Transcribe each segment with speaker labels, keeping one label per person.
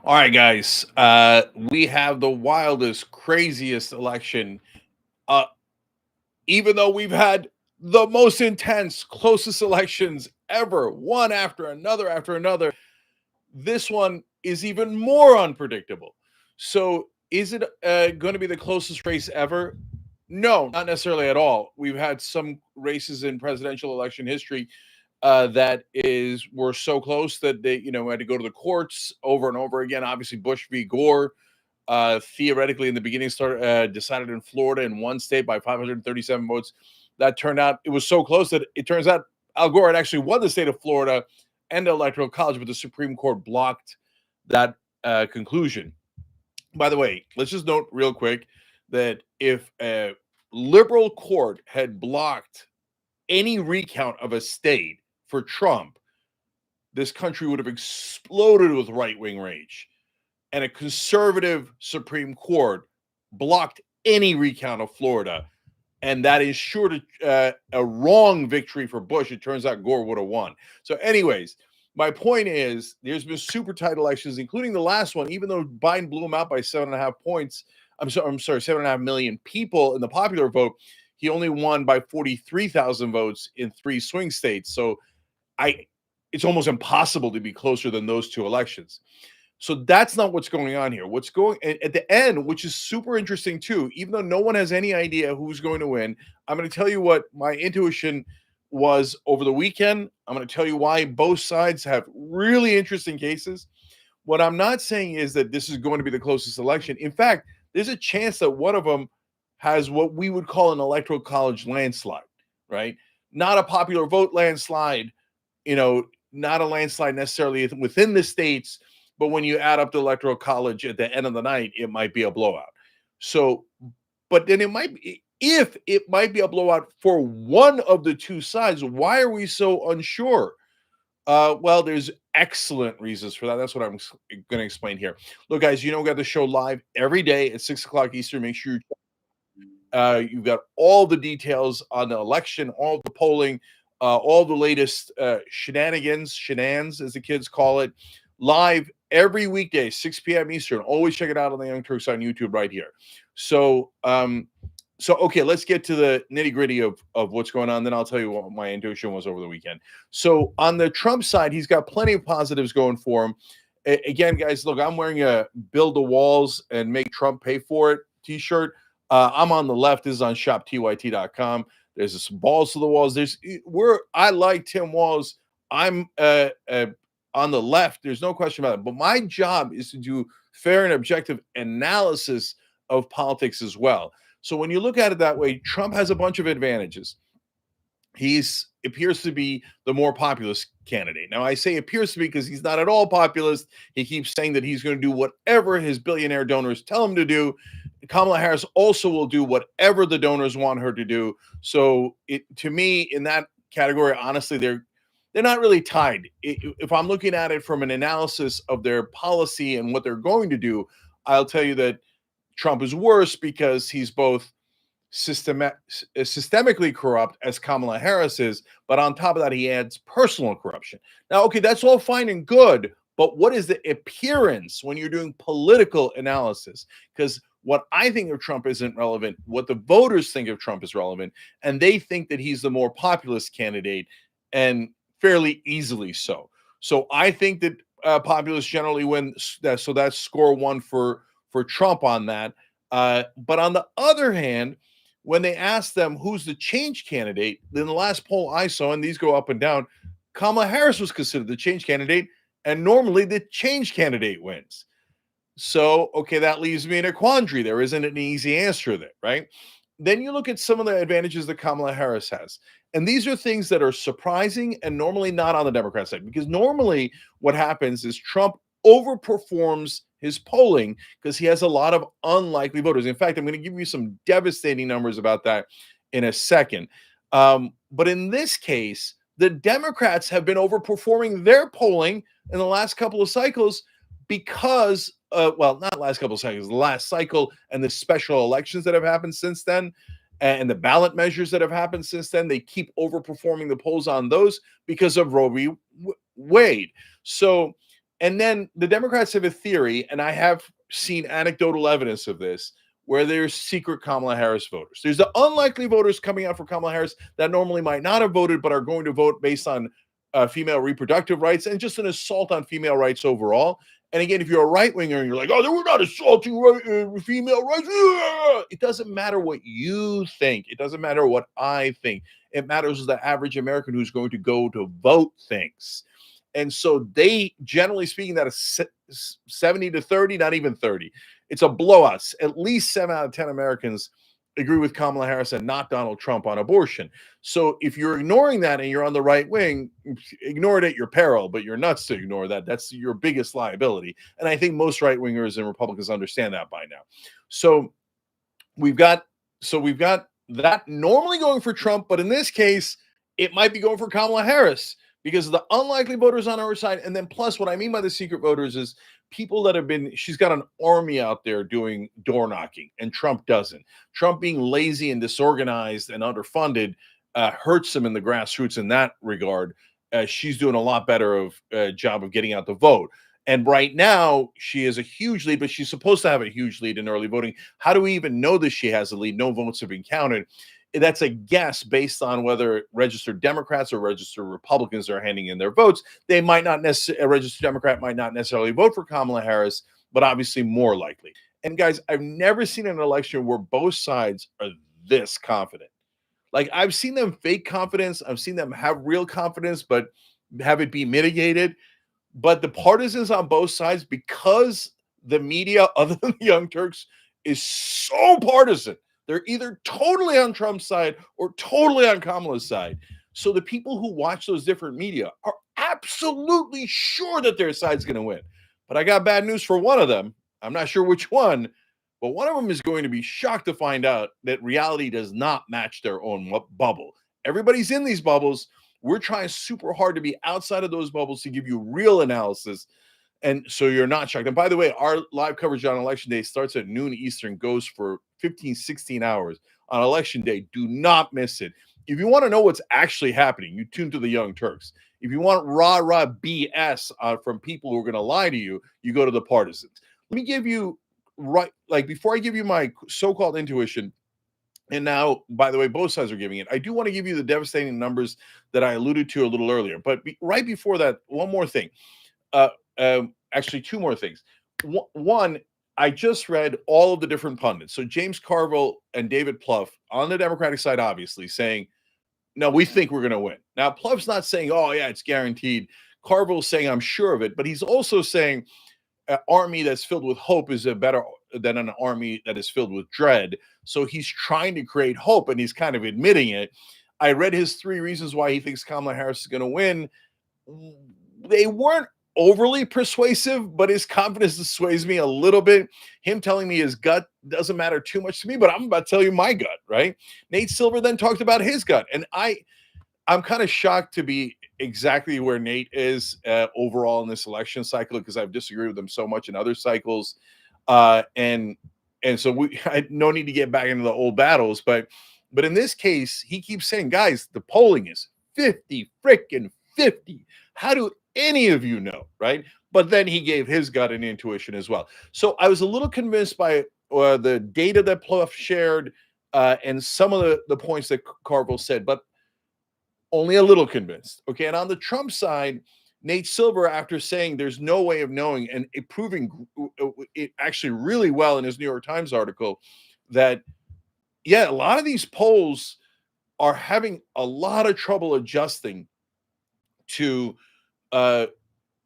Speaker 1: All right, guys. We have the wildest, craziest election. Uh, Even though we've had the most intense, closest elections ever, one after another, this one is even more unpredictable. So, is it going to be the closest race ever? No, not necessarily at all. We've had some races in presidential election history that is were so close that they, had to go to the courts over and over again. Obviously, Bush v. Gore, theoretically in the beginning started decided in Florida in one state by 537 votes. That turned out it was so close that it turns out Al Gore had actually won the state of Florida and the Electoral College, but the Supreme Court blocked that conclusion. By the way, let's just note real quick that if a liberal court had blocked any recount of a state for Trump, this country would have exploded with right wing rage. And a conservative Supreme Court blocked any recount of Florida. And that ensured a wrong victory for Bush. It turns out Gore would have won. So, anyways, my point is there's been super tight elections, including the last one, even though Biden blew him out by 7.5 points. I'm sorry, 7.5 million people in the popular vote. He only won by 43,000 votes in 3 swing states. So I it's almost impossible to be closer than those 2 elections. So that's not what's going on here. What's going at the end, which is super interesting too, even though no one has any idea who's going to win, I'm going to tell you what my intuition was over the weekend. I'm going to tell you why both sides have really interesting cases. What I'm not saying is that this is going to be the closest election. In fact, there's a chance that one of them has what we would call an electoral college landslide, right? Not a popular vote landslide, not a landslide necessarily within the states, but when you add up the electoral college at the end of the night, it might be a blowout. So, but then it might be, if it might be a blowout for one of the 2 sides, why are we so unsure? Well, there's excellent reasons for that. That's what I'm going to explain here. Look, guys, we got the show live every day at 6 o'clock Eastern. Make sure you've got all the details on the election, all the polling, all the latest shenanigans, as the kids call it, live every weekday, 6 p.m. Eastern. Always check it out on the Young Turks on YouTube right here. So, okay, let's get to the nitty gritty of what's going on. Then I'll tell you what my intuition was over the weekend. So on the Trump side, he's got plenty of positives going for him. Again, guys, look, I'm wearing a "Build the Walls and Make Trump Pay for It" T-shirt. I'm on the left. This is on shoptyt.com. There's some balls to the walls. I like Tim Walz. I'm on the left. There's no question about it. But my job is to do fair and objective analysis of politics as well. So when you look at it that way, Trump has a bunch of advantages. He's appears to be the more populist candidate. Now, I say appears to be because he's not at all populist. He keeps saying that he's going to do whatever his billionaire donors tell him to do. Kamala Harris also will do whatever the donors want her to do. So, to me, in that category, honestly, they're not really tied. If I'm looking at it from an analysis of their policy and what they're going to do, I'll tell you that Trump is worse because he's both systemically corrupt as Kamala Harris is, but on top of that, he adds personal corruption. Now, okay, that's all fine and good, but what is the appearance when you're doing political analysis? Because what I think of Trump isn't relevant. What the voters think of Trump is relevant, and they think that he's the more populist candidate, and fairly easily so. So I think that populists generally win. So that's score one for Trump on that. But on the other hand, when they asked them who's the change candidate, then the last poll I saw, and these go up and down, Kamala Harris was considered the change candidate, and normally the change candidate wins. So, okay, that leaves me in a quandary. There isn't an easy answer there, right? Then you look at some of the advantages that Kamala Harris has. And these are things that are surprising and normally not on the Democrat side, because normally what happens is Trump overperforms his polling because he has a lot of unlikely voters. In fact, I'm going to give you some devastating numbers about that in a second. But in this case, the Democrats have been overperforming their polling in the last couple of cycles because, well, not last couple of cycles, the last cycle and the special elections that have happened since then, and the ballot measures that have happened since then. They keep overperforming the polls on those because of Roe v. Wade. So And then the Democrats have a theory, and I have seen anecdotal evidence of this, where there's secret Kamala Harris voters. There's the unlikely voters coming out for Kamala Harris that normally might not have voted, but are going to vote based on female reproductive rights and just an assault on female rights overall. And again, if you're a right winger and you're like, oh, we're not assaulting female rights, it doesn't matter what you think. It doesn't matter what I think. It matters the average American who's going to go to vote thinks. And so they, generally speaking, that is 70 to 30, not even 30. It's a blowout. At least 7 out of 10 Americans agree with Kamala Harris and not Donald Trump on abortion. So if you're ignoring that and you're on the right wing, ignore it at your peril, but you're nuts to ignore that. That's your biggest liability. And I think most right wingers and Republicans understand that by now. So we've got that normally going for Trump, but in this case, it might be going for Kamala Harris because of the unlikely voters on our side. And then plus what I mean by the secret voters is people that have been, she's got an army out there doing door knocking and Trump doesn't. Trump being lazy and disorganized and underfunded hurts him in the grassroots in that regard. She's doing a lot better of job of getting out the vote. And right now she has a huge lead, but she's supposed to have a huge lead in early voting. How do we even know that she has a lead? No votes have been counted. That's a guess based on whether registered Democrats or registered Republicans are handing in their votes. They might not necessarily, a registered Democrat might not necessarily vote for Kamala Harris, but obviously more likely. And guys, I've never seen an election where both sides are this confident. Like I've seen them fake confidence. I've seen them have real confidence, but have it be mitigated. But the partisans on both sides, because the media, other than the Young Turks, is so partisan. They're either totally on Trump's side or totally on Kamala's side. So the people who watch those different media are absolutely sure that their side's going to win. But I got bad news for one of them. I'm not sure which one, but one of them is going to be shocked to find out that reality does not match their own bubble. Everybody's in these bubbles. We're trying super hard to be outside of those bubbles to give you real analysis. And so you're not shocked. And by the way, our live coverage on election day starts at noon Eastern, goes for 15, 16 hours on election day. Do not miss it. If you want to know what's actually happening, you tune to the Young Turks. If you want rah BS from people who are going to lie to you, you go to the partisans. Let me give you before I give you my so-called intuition, and now, by the way, both sides are giving it. I do want to give you the devastating numbers that I alluded to a little earlier. But right before that, one more thing. Actually, two more things. One, I just read all of the different pundits. So James Carville and David Plouffe on the Democratic side, obviously saying, no, we think we're going to win. Now, Plouffe's not saying, oh, yeah, it's guaranteed. Carville's saying, I'm sure of it. But he's also saying an army that's filled with hope is better than an army that is filled with dread. So he's trying to create hope, and he's kind of admitting it. I read his 3 reasons why he thinks Kamala Harris is going to win. They weren't overly persuasive, but his confidence sways me a little bit. Him telling me his gut doesn't matter too much to me, but I'm about to tell you my gut, right? Nate Silver then talked about his gut, and I'm kind of shocked to be exactly where Nate is overall in this election cycle, because I've disagreed with him so much in other cycles, and so I no need to get back into the old battles, but in this case, he keeps saying, guys, the polling is 50 freaking 50. How do any of you know, right? But then he gave his gut and intuition as well. So I was a little convinced by the data that Plouffe shared and some of the points that Carville said, but only a little convinced. Okay, and on the Trump side, Nate Silver, after saying there's no way of knowing, and proving it actually really well in his New York Times article, that, yeah, a lot of these polls are having a lot of trouble adjusting to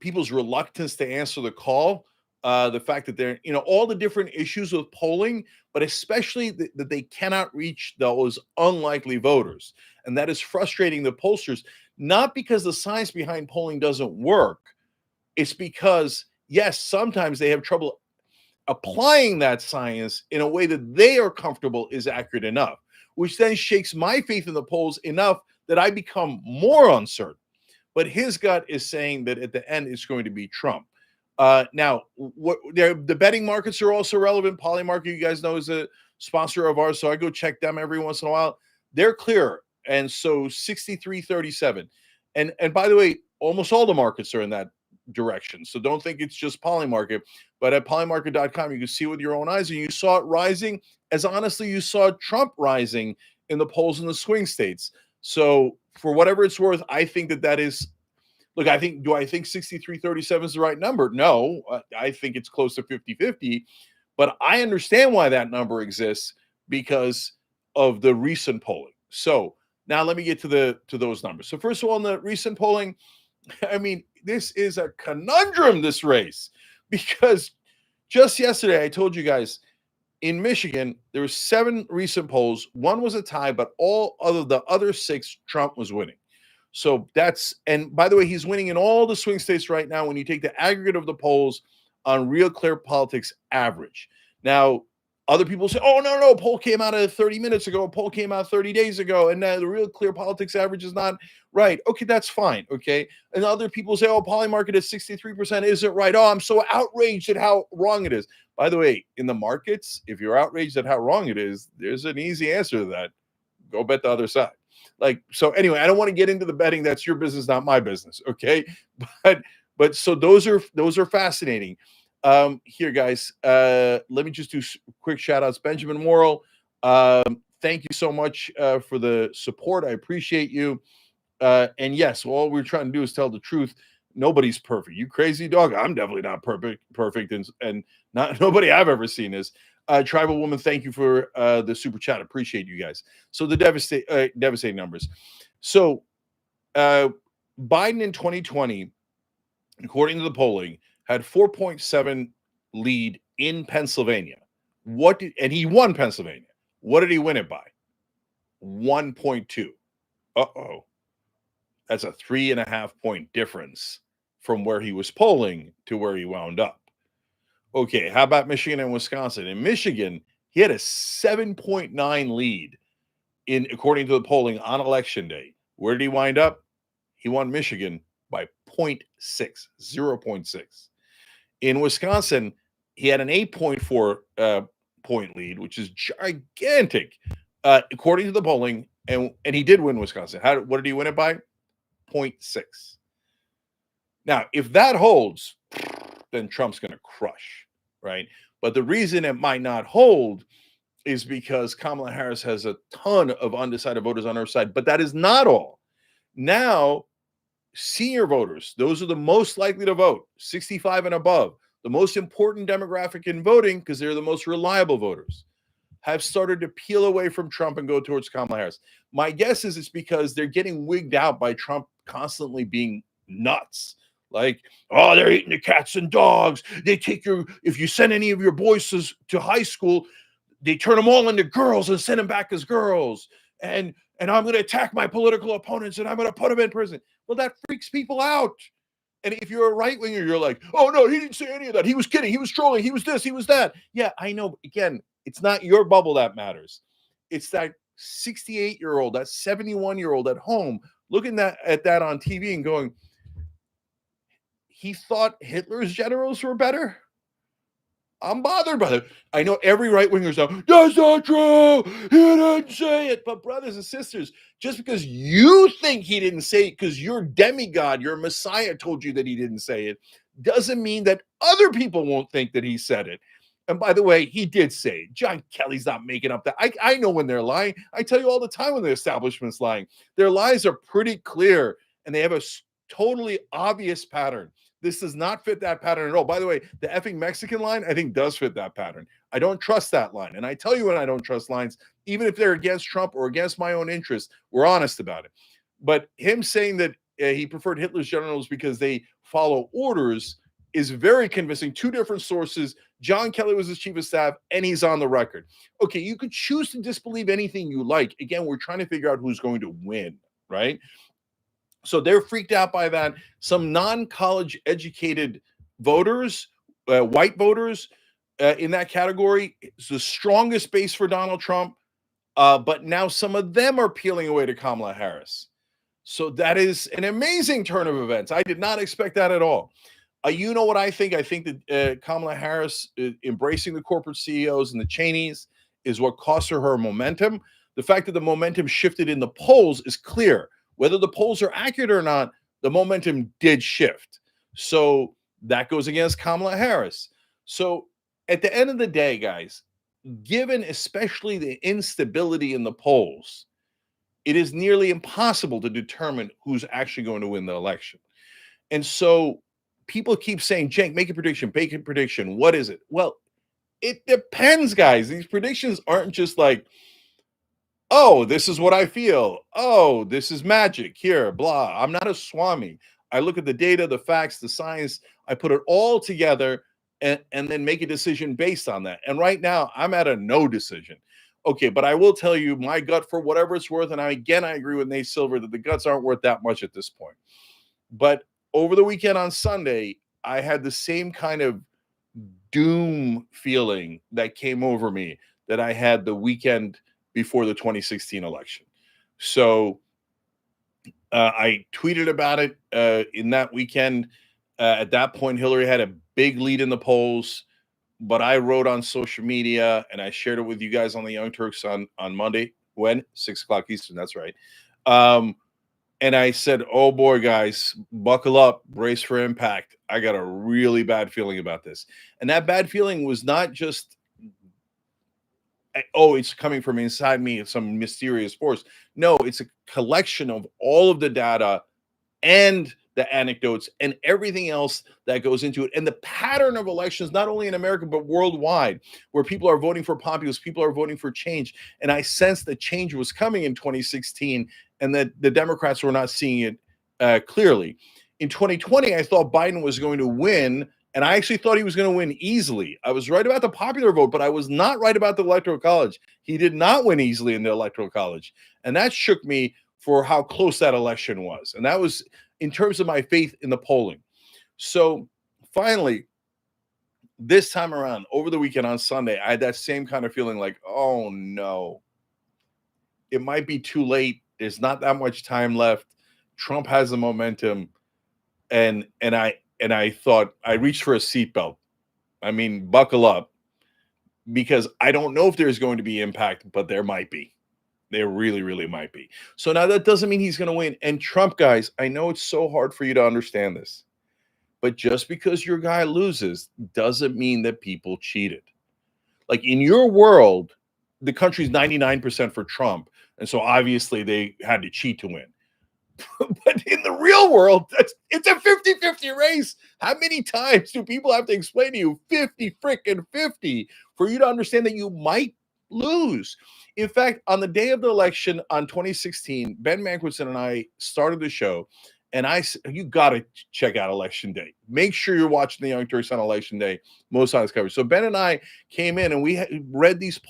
Speaker 1: people's reluctance to answer the call, the fact that they're, all the different issues with polling, but especially that they cannot reach those unlikely voters. And that is frustrating the pollsters, not because the science behind polling doesn't work. It's because, yes, sometimes they have trouble applying that science in a way that they are comfortable is accurate enough, which then shakes my faith in the polls enough that I become more uncertain. But his gut is saying that at the end it's going to be Trump. Now, the betting markets are also relevant. Polymarket, you guys know, is a sponsor of ours, so I go check them every once in a while. They're clear, and so 63-37. And by the way, almost all the markets are in that directions. So don't think it's just Polymarket, but at polymarket.com, you can see with your own eyes, and you saw it rising as honestly you saw Trump rising in the polls in the swing states. So for whatever it's worth, I think that is, look, do I think 63-37 is the right number? No, I think it's close to 50-50, but I understand why that number exists because of the recent polling. So now let me get to those numbers. So first of all, in the recent polling, I mean, this is a conundrum, this race, because just yesterday I told you guys in Michigan there were 7 recent polls. One was a tie, but the other 6 Trump was winning. So and by the way, he's winning in all the swing states right now when you take the aggregate of the polls on Real Clear Politics average. Now, other people say, oh, no, poll came out 30 minutes ago, a poll came out 30 days ago, and the Real Clear Politics average is not right. Okay, that's fine, okay? And other people say, oh, Polymarket is 63% isn't right. Oh, I'm so outraged at how wrong it is. By the way, in the markets, if you're outraged at how wrong it is, there's an easy answer to that. Go bet the other side. So anyway, I don't want to get into the betting. That's your business, not my business. Okay. But so those are fascinating. Here, guys, let me just do quick shout outs. Benjamin Morrill, thank you so much for the support. I appreciate you. And yes, all we're trying to do is tell the truth. Nobody's perfect. You crazy dog. I'm definitely not perfect. And not nobody I've ever seen is. Tribal Woman, thank you for the super chat. Appreciate you guys. So the devastating numbers. So Biden in 2020, according to the polling, had 4.7 lead in Pennsylvania. And he won Pennsylvania. What did he win it by? 1.2. Uh-oh. That's a 3.5 point difference from where he was polling to where he wound up. Okay, how about Michigan and Wisconsin? In Michigan, he had a 7.9 lead according to the polling on election day. Where did he wind up? He won Michigan by 0.6. In Wisconsin, he had an 8.4 point lead, which is gigantic, according to the polling, and he did win Wisconsin. What did he win it by? 0.6. Now, if that holds, then Trump's going to crush, right? But the reason it might not hold is because Kamala Harris has a ton of undecided voters on her side. But that is not all. Now, senior voters, those are the most likely to vote, 65 and above, the most important demographic in voting because they're the most reliable voters, have started to peel away from Trump and go towards Kamala Harris. My guess is it's because they're getting wigged out by Trump constantly being nuts. Like, oh, they're eating the cats and dogs. They take if you send any of your boys to high school, they turn them all into girls and send them back as girls. And I'm going to attack my political opponents and I'm going to put them in prison. Well, that freaks people out. And if you're a right winger, you're like, oh, no, he didn't say any of that. He was kidding. He was trolling. He was this. He was that. Yeah, I know. Again, it's not your bubble that matters. It's that 68-year-old, that 71-year-old at home looking at that on TV and going, he thought Hitler's generals were better? I'm bothered by that. I know every right winger's now, that's not true. He didn't say it. But brothers and sisters, just because you think he didn't say it because your demigod, your Messiah told you that he didn't say it, doesn't mean that other people won't think that he said it. And by the way, he did say it. John Kelly's not making up that. I know when they're lying. I tell you all the time when the establishment's lying. Their lies are pretty clear, and they have a totally obvious pattern. This does not fit that pattern at all. By the way, the effing Mexican line, I think, does fit that pattern. I don't trust that line. And I tell you when I don't trust lines, even if they're against Trump or against my own interests, we're honest about it. But him saying that he preferred Hitler's generals because they follow orders is very convincing. 2 different sources. John Kelly was his chief of staff, and he's on the record. Okay, you could choose to disbelieve anything you like. Again, we're trying to figure out who's going to win, right? So they're freaked out by that. Some non-college educated voters, white voters in that category, is the strongest base for Donald Trump. But now some of them are peeling away to Kamala Harris. So that is an amazing turn of events. I did not expect that at all. You know what I think? I think that Kamala Harris embracing the corporate CEOs and the Cheneys is what cost her momentum. The fact that the momentum shifted in the polls is clear. Whether the polls are accurate or not, the momentum did shift. So that goes against Kamala Harris. So at the end of the day, guys, given especially the instability in the polls, it is nearly impossible to determine who's actually going to win the election. And so people keep saying, Cenk, make a prediction, make a prediction. What is it? Well, it depends, guys. These predictions aren't just like, oh, this is what I feel. Oh, this is magic here, blah. I'm not a Swami. I look at the data, the facts, the science. I put it all together and then make a decision based on that. And right now, I'm at a no decision. Okay, but I will tell you my gut for whatever it's worth. And I agree with Nate Silver that the guts aren't worth that much at this point. But over the weekend on Sunday, I had the same kind of doom feeling that came over me that I had the weekend before the 2016 election. So I tweeted about it in that weekend. At that point, Hillary had a big lead in the polls, but I wrote on social media and I shared it with you guys on the Young Turks on Monday. When? 6 o'clock Eastern. That's right. And I said, oh boy, guys, buckle up, brace for impact. I got a really bad feeling about this. And that bad feeling was not just, oh, it's coming from inside me, it's some mysterious force. No, it's a collection of all of the data and the anecdotes and everything else that goes into it. And the pattern of elections, not only in America, but worldwide, where people are voting for populists, people are voting for change. And I sensed that change was coming in 2016 and that the Democrats were not seeing it clearly. In 2020, I thought Biden was going to win. And I actually thought he was going to win easily. I was right about the popular vote, but I was not right about the Electoral College. He did not win easily in the Electoral College. And that shook me for how close that election was. And that was in terms of my faith in the polling. So finally, this time around, over the weekend on Sunday, I had that same kind of feeling like, oh no, it might be too late. There's not that much time left. Trump has the momentum. And I thought I reached for a seatbelt. I mean, buckle up, because I don't know if there's going to be impact, but there might be. There really, really might be. So now that doesn't mean he's going to win. And Trump, guys, I know it's so hard for you to understand this, but just because your guy loses doesn't mean that people cheated. Like in your world, the country's 99% for Trump. And so obviously they had to cheat to win. But in the real world, it's a 50-50 race. How many times do people have to explain to you 50 freaking 50 for you to understand that you might lose? In fact, on the day of the election on 2016, Ben Mankiewicz and I started the show, and I said, you got to check out Election Day. Make sure you're watching the Young Turks on Election Day, most honest coverage. So Ben and I came in and we read these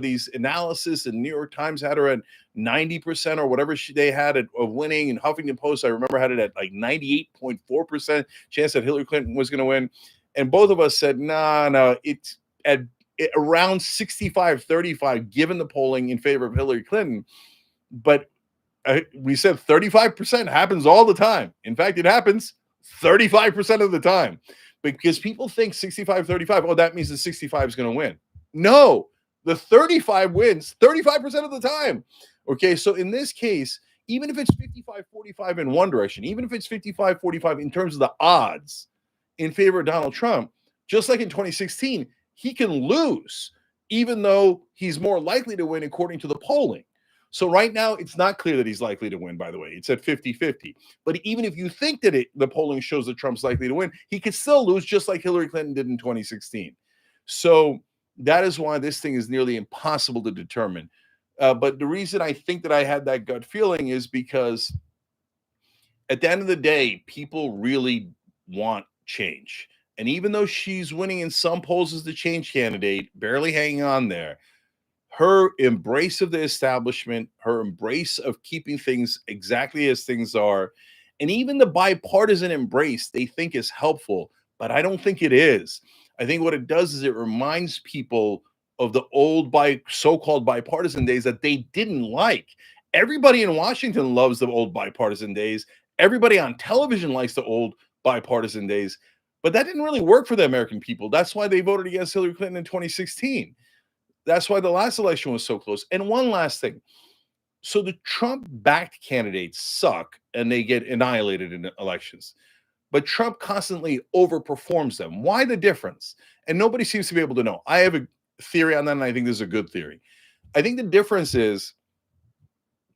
Speaker 1: these analysis, and New York Times had her at 90% or whatever they had of winning, and Huffington Post, I remember, had it at like 98.4% chance that Hillary Clinton was going to win. And both of us said, no, it's at around 65-35, given the polling in favor of Hillary Clinton. But we said 35% happens all the time. In fact, it happens 35% of the time, because people think 65-35, oh, that means the 65 is going to win. No, the 35 wins 35% of the time. Okay, so in this case, even if it's 55-45 in one direction, even if it's 55-45 in terms of the odds in favor of Donald Trump, just like in 2016, he can lose, even though he's more likely to win according to the polling. So right now, it's not clear that he's likely to win, by the way. It's at 50-50. But even if you think that the polling shows that Trump's likely to win, he could still lose, just like Hillary Clinton did in 2016. So that is why this thing is nearly impossible to determine. But the reason I think that I had that gut feeling is because at the end of the day, people really want change. And even though she's winning in some polls as the change candidate, barely hanging on there, her embrace of the establishment, her embrace of keeping things exactly as things are, and even the bipartisan embrace they think is helpful, but I don't think it is. I think what it does is it reminds people of the old so-called bipartisan days that they didn't like. Everybody in Washington loves the old bipartisan days. Everybody on television likes the old bipartisan days, but that didn't really work for the American people. That's why they voted against Hillary Clinton in 2016. That's why the last election was so close. And one last thing. So the Trump-backed candidates suck and they get annihilated in elections. but Trump constantly overperforms them. Why the difference? And nobody seems to be able to know. I have a theory on that, and I think this is a good theory. I think the difference is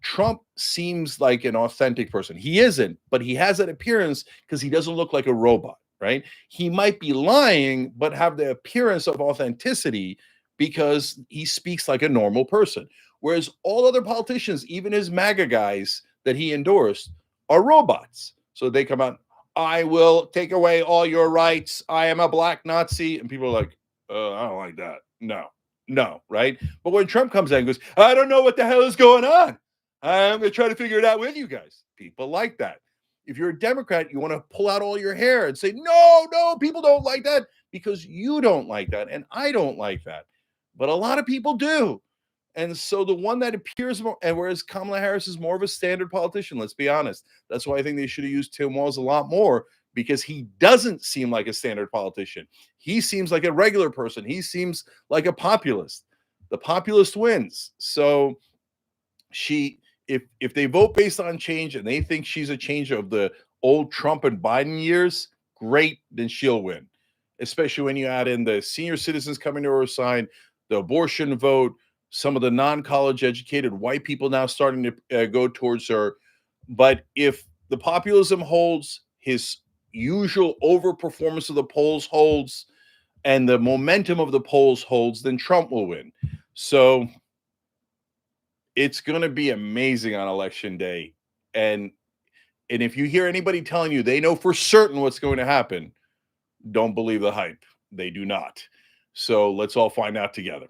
Speaker 1: Trump seems like an authentic person. He isn't, but he has that appearance because he doesn't look like a robot, right? He might be lying, but have the appearance of authenticity because he speaks like a normal person. Whereas all other politicians, even his MAGA guys that he endorsed, are robots. So they come out, I will take away all your rights. I am a black Nazi. And people are like, I don't like that. No, no, right? But when Trump comes out and goes, I don't know what the hell is going on. I'm going to try to figure it out with you guys. People like that. If you're a Democrat, you want to pull out all your hair and say, no, no, people don't like that because you don't like that. And I don't like that. But a lot of people do. And so the one that appears more, and whereas Kamala Harris is more of a standard politician, let's be honest. That's why I think they should have used Tim Walz a lot more because he doesn't seem like a standard politician. He seems like a regular person. He seems like a populist. The populist wins. So if they vote based on change and they think she's a change of the old Trump and Biden years, great, then she'll win. Especially when you add in the senior citizens coming to her side, the abortion vote, some of the non-college educated white people now starting to go towards her. But if the populism holds, his usual overperformance of the polls holds, and the momentum of the polls holds, then Trump will win. So it's going to be amazing on election day. And if you hear anybody telling you they know for certain what's going to happen, don't believe the hype. They do not. So let's all find out together.